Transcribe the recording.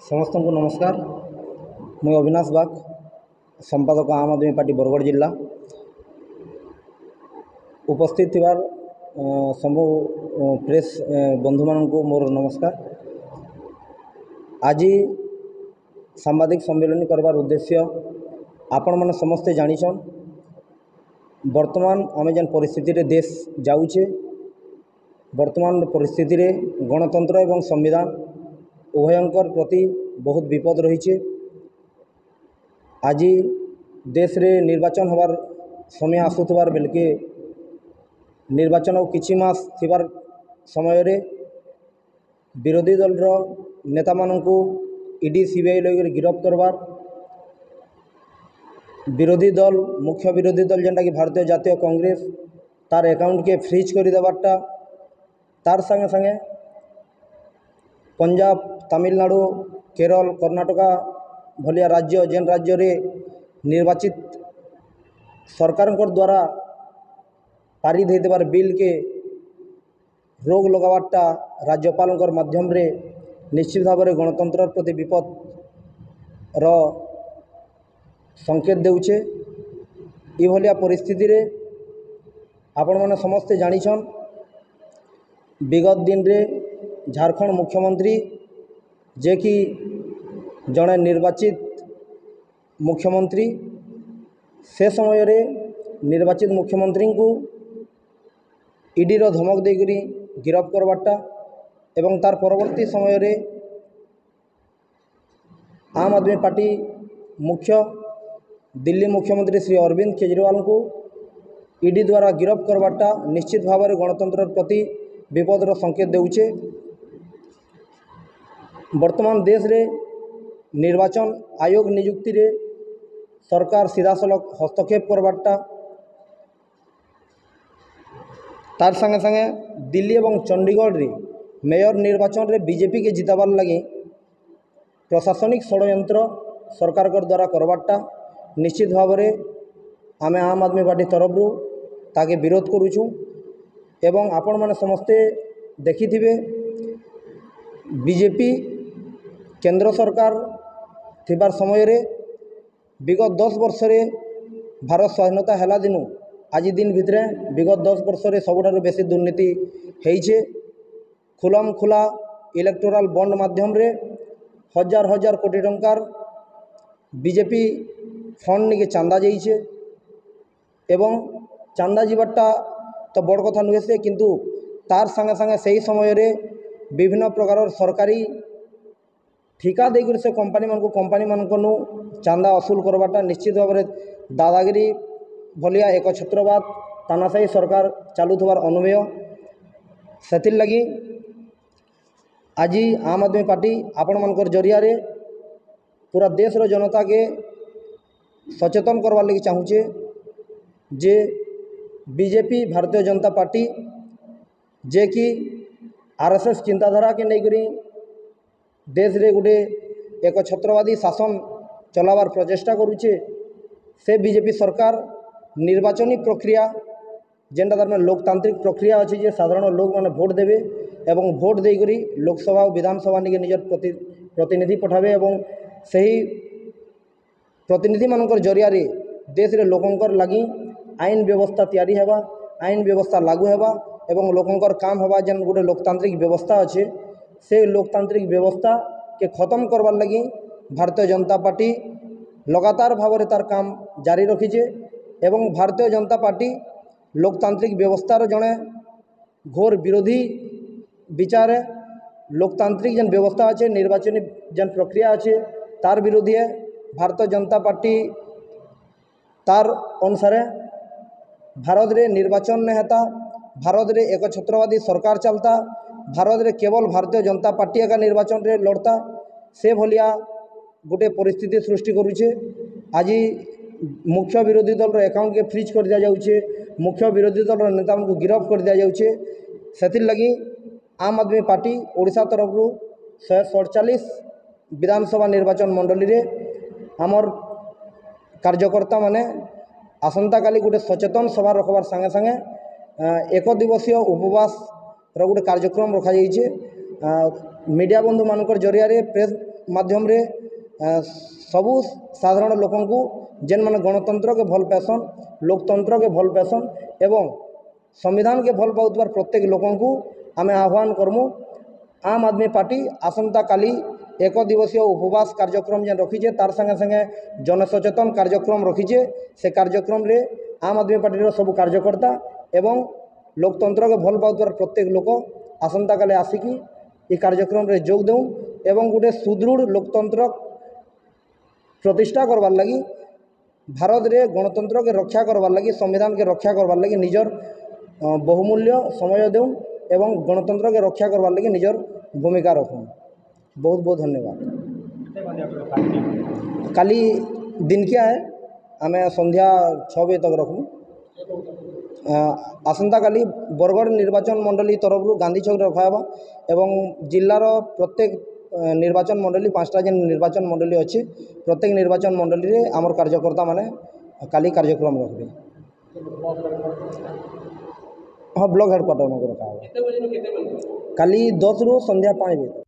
समस्त को नमस्कार। मुझे अविनाश बाग, संपादक आम आदमी पार्टी बरगढ़ जिला। उपस्थित थिबार सबू प्रेस बंधु मान को मोर नमस्कार। आज सांबादिक सम्मेलन करवार उद्देश्य आपण मैंने समस्ते जानिछन। वर्तमान आम जेन परिस्थिति रे देश जाऊे, वर्तमान परिस्थिति रे गणतंत्र एवं संविधान उभयंकर प्रति बहुत विपद रही। आज देश रे निर्वाचन होवार समय आसुथबार बेलके निर्वाचन और किछि मास थिबार समय रे विरोधी दल रो नेता माननकु ईडी सीबीआई लगे गिरफ्त करवार, विरोधी दल मुख्य विरोधी दल जेनटा कि भारतीय जातीय कांग्रेस तार अकाउंट के फ्रीज कर देवारटा, तार संगे संगे पंजाब, तमिलनाडु, केरल, कर्नाटका भलिया राज्य जेन राज्य रे निर्वाचित सरकार द्वारा पारित होइबार बिल के रोग लगावारटा राज्यपाल माध्यम रे निश्चित भाव में गणतंत्र प्रति विपद रो संकेत देउछे। ई भलिया परिस्थिति रे आपण माने समस्ते जानिछन, विगत दिन रे झारखंड मुख्यमंत्री जे कि जड़े निर्वाचित मुख्यमंत्री, से समय रे निर्वाचित मुख्यमंत्री को ईडी रो धमक देकरी गिरफ्त करवाटा एवं तार परवर्ती समय रे आम आदमी पार्टी मुख्य दिल्ली मुख्यमंत्री श्री अरविंद केजरीवाल को ईडी द्वारा गिरफ्त करवाटा निश्चित भाव में गणतंत्र प्रति विपदर संकेत देउछे। वर्तमान देश रे निर्वाचन आयोग नियुक्ति रे सरकार सीधासलख हस्तक्षेप करवाटा, तार संगे संगे दिल्ली एवं चंडीगढ़ रे मेयर निर्वाचन रे बीजेपी के जिताबार लगी प्रशासनिक षड्यंत्र सरकार द्वारा करवाटा निश्चित भाव में आमे आम आदमी पार्टी तरफ ताके विरोध करुचु। एवं आपण माने समस्ते देखिथिबे बीजेपी केंद्र सरकार थिबार समय रे विगत 10 वर्ष रे भारत स्वाधीनता हैला दिनु आज दिन भितरे विगत 10 वर्ष रे सबुठारु बेसी दुर्नीति हेइछे। खुलम खुला इलेक्टोराल बॉन्ड माध्यम रे हजार हजार कोटी टंकार बीजेपी फंड निके चांदा जाइछे एवं चांदा जीवाटा तो बड़ कथा नुहे से, किंतु तार संगे संगे सही समय रे विभिन्न प्रकार सरकारी ठिका देकर से कंपानी मान को चांदा असूल करवाटा निश्चित भाव में दादागिरी भलिया एक छत्रवाद तानाशाही सरकार चालुथबार अनुमेय। सेथिर लगी आज आम आदमी पार्टी आपण मानकर जरिया रे पूरा देश रो जनता के सचेतन करवार लगी चाहूचे जे बीजेपी भारतीय जनता पार्टी जे कि आरएसएस चिंताधारा के नहीं करी देश रे गोटे एक छत्रवादी शासन चलावार प्रचेष्टा करुचे। से बीजेपी सरकार निर्वाचनी प्रक्रिया जेनटा तार लोकतांत्रिक प्रक्रिया अच्छी जे साधारण लोक माने भोट देवे एवं भोट देकरी लोकसभा और विधानसभा निके निजर प्रतिनिधि पठावे एवं सही प्रतिनिधि मानकर जरिया रे देश रे लोकंकर लगी आईन व्यवस्था तैयारी हेबा, आईन व्यवस्था लागू हेबा एवं लोकंकर काम हेबा जेन गोटे लोकतांत्रिक व्यवस्था अच्छे से लोकतांत्रिक व्यवस्था के खत्म करवार लगी भारतीय जनता पार्टी लगातार भाव में तार काम जारी रखीचे एवं भारतीय जनता पार्टी लोकतांत्रिक व्यवस्थार जड़े घोर विरोधी विचार है। लोकतांत्रिक जन व्यवस्था अच्छे निर्वाचनी जन प्रक्रिया अच्छे तार विरोधी है। भारतीय जनता पार्टी तार अनुसार भारत रे निर्वाचन नहीं होता, भारत रे एक छत्रवादी सरकार चलता, भारत रे केवल भारतीय जनता पार्टी का निर्वाचन रे लड़ता, से भलिया गोटे परिस्थिति सृष्टि करुचे। आज मुख्य विरोधी दल रो अकाउंट के फ्रीज कर दिया जाउचे, मुख्य विरोधी दल रो नेता को गिरफ्त कर दिया जाउचे। सेथिर लगी आम आदमी पार्टी ओडिशा तरफ 147 विधानसभा निर्वाचन मंडली रे आमर कार्यकर्ता माने आसंता काली गोटे सचेतन सभा रखबार संगे संगे एक दिवसीय उपवास गोटे कार्यक्रम रखा जाइए। मीडिया बंधु मानकर जरिया प्रेस माध्यम रे सबू साधारण लोकंकु जेन माने गणतंत्र के भल पाएसन, लोकतंत्र के भल पाएसन एवं संविधान के भल पाउतबार प्रत्येक लोकंकु आमे आह्वान करमु। आम आदमी पार्टी आसंता काली एक दिवसीय उपवास कार्यक्रम जेन रखीचे तार संगे संगे जनसचेतन कार्यक्रम रखीचे। से कार्यक्रम रे आम आदमी पार्टी सब कार्यकर्ता एवं लोकतंत्र के भल पाउतबार प्रत्येक लोक आसंता काले आसिकी ये कार्यक्रम रे जोग देउ एवं गोटे सुदृढ़ लोकतंत्र प्रतिष्ठा करवार लगी भारत रे गणतंत्र के रक्षा करवार लगी, संविधान के रक्षा करवार लगी निजर बहुमूल्य समय देउ एवं गणतंत्र के रक्षा करवार लगी निजर भूमिका रखूँ। बहुत बहुत धन्यवाद। काली दिन क्या है आमे संध्या 6 बजे तक रखूँ। आसंता काली बरगढ़ निर्वाचन मंडली तरफ गांधी चौक रखावा एवं जिलार प्रत्येक निर्वाचन मंडली 5टा जेन निर्वाचन मंडली अच्छी प्रत्येक निर्वाचन मंडली रे आमर कार्यकर्ता माने काली कार्यक्रम रखबे। हाँ ब्लॉक हेडक्वार्टर में रखा काली 10 रु संध्या 5 बजे।